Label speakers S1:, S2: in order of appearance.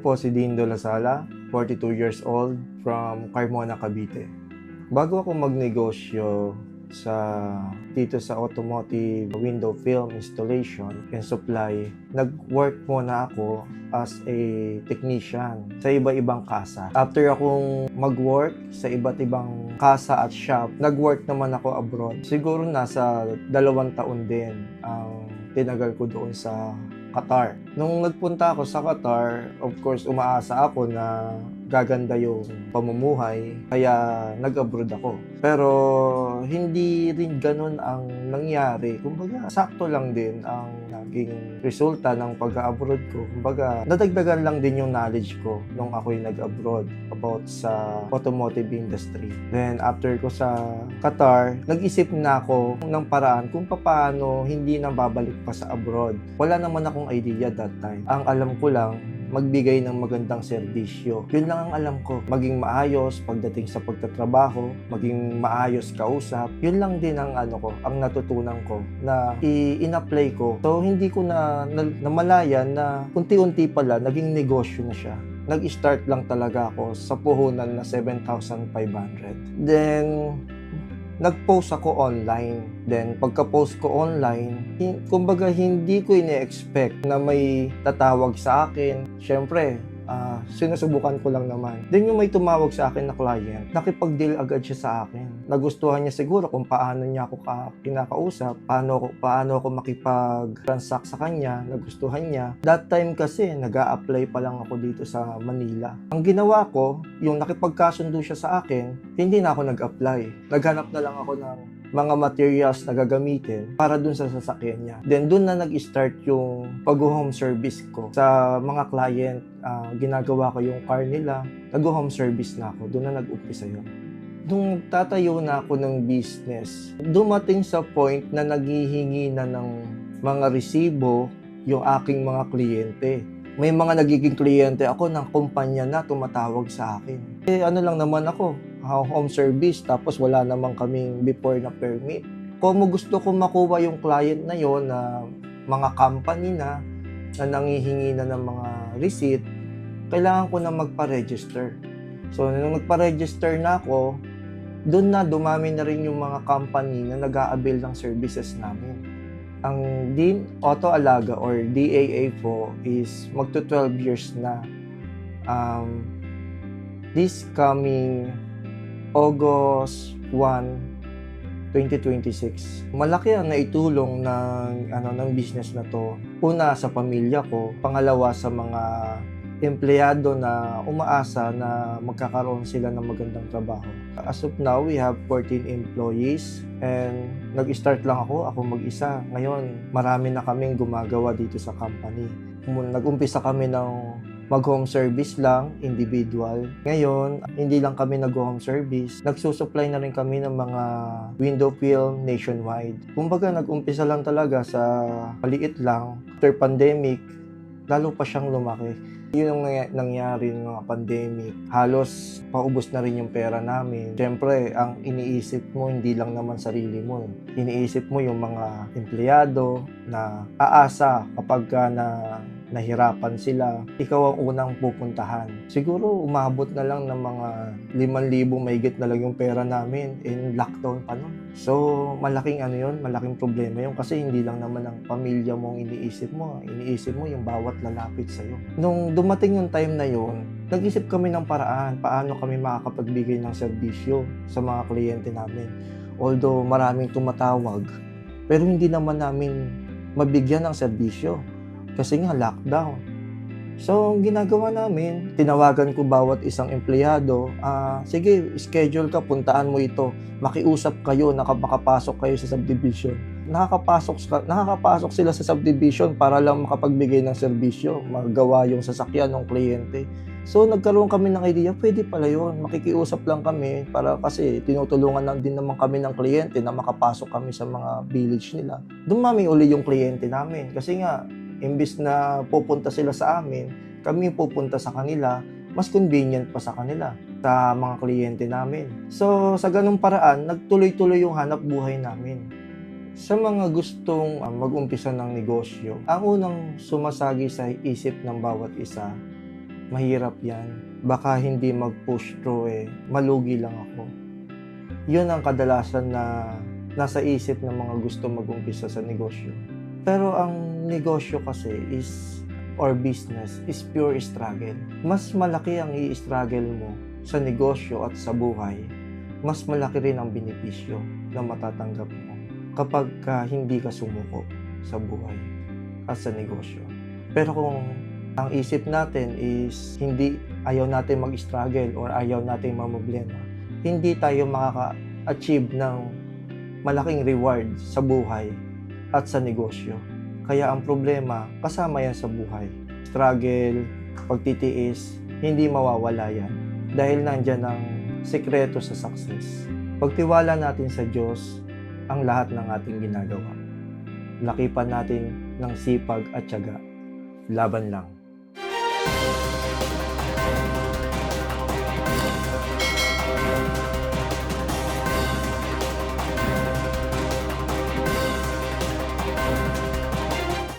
S1: po si Dindo Lasala, 42 years old, from Carmona, Cavite. Bago ako magnegosyo dito sa automotive window film installation and supply, nag-work muna ako as a technician sa iba-ibang kasa. After akong mag-work sa iba't ibang kasa at shop, nag-work naman ako abroad. Siguro nasa 2 taon din ang tinagal ko doon sa Qatar. Nung nagpunta ako sa Qatar, of course, umaasa ako na gaganda yung pamumuhay, kaya nag-abroad ako. Pero hindi rin ganun ang nangyari. Kumbaga, sakto lang din ang naging resulta ng pag-abroad ko. Kumbaga, nadagdagan lang din yung knowledge ko nung ako'y nag-abroad about sa automotive industry. Then, after ko sa Qatar, nag-isip na ako ng paraan kung paano hindi na babalik pa sa abroad. Wala naman akong idea that time. Ang alam ko lang, magbigay ng magandang serbisyo. Yun lang ang alam ko. Maging maayos pagdating sa pagtatrabaho, maging maayos kausap. Yun lang din ang ang natutunan ko na in-apply ko. So hindi ko namalayan na unti-unti pala naging negosyo na siya. Nag-start lang talaga ako sa puhunan na 7,500. Then nag-post ako online. Then, pagka-post ko online, kumbaga hindi ko ine-expect na may tatawag sa akin. Siyempre, sinusubukan ko lang naman. Then, yung may tumawag sa akin na client, nakipag-deal agad siya sa akin. Nagustuhan niya siguro kung paano niya ako kinakausap, paano ako makipag-transact sa kanya, nagustuhan niya. That time kasi, nag-a-apply pa lang ako dito sa Manila. Ang ginawa ko, yung nakipagkasundo siya sa akin, hindi na ako nag-apply. Naghanap na lang ako ng mga materials na gagamitin para dun sa sasakyan niya. Then dun na nag-start yung pag-home service ko sa mga client. Ginagawa ko yung car nila, nag-home service na ako. Dun na nag-umpisa yun. Nung tatayo na ako ng business, dumating sa point na naghihingi na ng mga resibo yung aking mga kliyente. May mga nagiging kliyente ako ng kumpanya na tumatawag sa akin. Ano lang naman ako, home service, tapos wala naman kaming before na permit. Kung gusto ko makuha yung client na yon na mga company na nangihingi na ng mga receipt, kailangan ko na magpa-register. So, nung nagpa-register na ako, doon na dumami na rin yung mga company na nag-a-avail ng services namin. Ang Auto Alaga or DAA po is magto 12 years na. This coming August 1, 2026. Malaki ang naitulong ng business na to. Una sa pamilya ko, pangalawa sa mga empleyado na umaasa na magkakaroon sila ng magandang trabaho. As of now, we have 14 employees and nag-start lang ako mag-isa. Ngayon, marami na kaming gumagawa dito sa company. Nag-umpisa kami ng mag-home service lang, individual. Ngayon, hindi lang kami nag-home service. Nagsusupply na rin kami ng mga window film nationwide. Kumbaga, nag-umpisa lang talaga sa maliit lang. After pandemic, lalo pa siyang lumaki. Yun ang nangyari ng mga pandemic. Halos paubos na rin yung pera namin. Siyempre, ang iniisip mo, hindi lang naman sarili mo. Iniisip mo yung mga empleyado na aasa kapag nahirapan sila. Ikaw ang unang pupuntahan. Siguro, umabot na lang ng mga 5,000 mahigit na lang yung pera namin in lockdown pa nun. So, malaking malaking problema yun kasi hindi lang naman ang pamilya mo ang iniisip mo yung bawat lalapit sa'yo. Nung dumating yung time na yun, nag-isip kami ng paraan paano kami makakapagbigay ng serbisyo sa mga kliyente namin. Although maraming tumatawag, pero hindi naman namin mabigyan ng serbisyo kasi nga lockdown. So, ang ginagawa namin, tinawagan ko bawat isang empleyado, sige, schedule ka, puntaan mo ito, makiusap kayo, makapasok kayo sa subdivision. Nakakapasok sila sa subdivision para lang makapagbigay ng serbisyo, magawa yung sasakyan ng kliyente. So, nagkaroon kami ng idea, pwede pala yun, makikiusap lang kami para kasi tinutulungan lang din naman kami ng kliyente na makapasok kami sa mga village nila. Dumami uli yung kliyente namin kasi nga, imbis na pupunta sila sa amin, kami pupunta sa kanila, mas convenient pa sa kanila, sa mga kliyente namin. So, sa ganung paraan, nagtuloy-tuloy yung hanap buhay namin. Sa mga gustong mag-umpisa ng negosyo, ang unang sumasagi sa isip ng bawat isa, mahirap yan. Baka hindi mag-push through malugi lang ako. Yun ang kadalasan na nasa isip ng mga gusto mag-umpisa sa negosyo. Pero ang negosyo kasi or business is pure struggle. Mas malaki ang i-struggle mo sa negosyo at sa buhay, mas malaki rin ang benepisyo na matatanggap mo kapag hindi ka sumuko sa buhay at sa negosyo. Pero kung ang isip natin is ayaw natin mag-struggle or ayaw natin mamroblema, hindi tayo makaka-achieve ng malaking reward sa buhay at sa negosyo. Kaya ang problema, kasama yan sa buhay. Struggle, pagtitiis, hindi mawawala yan. Dahil nandyan ang sekreto sa success. Pagtiwala natin sa Diyos ang lahat ng ating ginagawa. Lakipan natin ng sipag at tiyaga. Laban lang.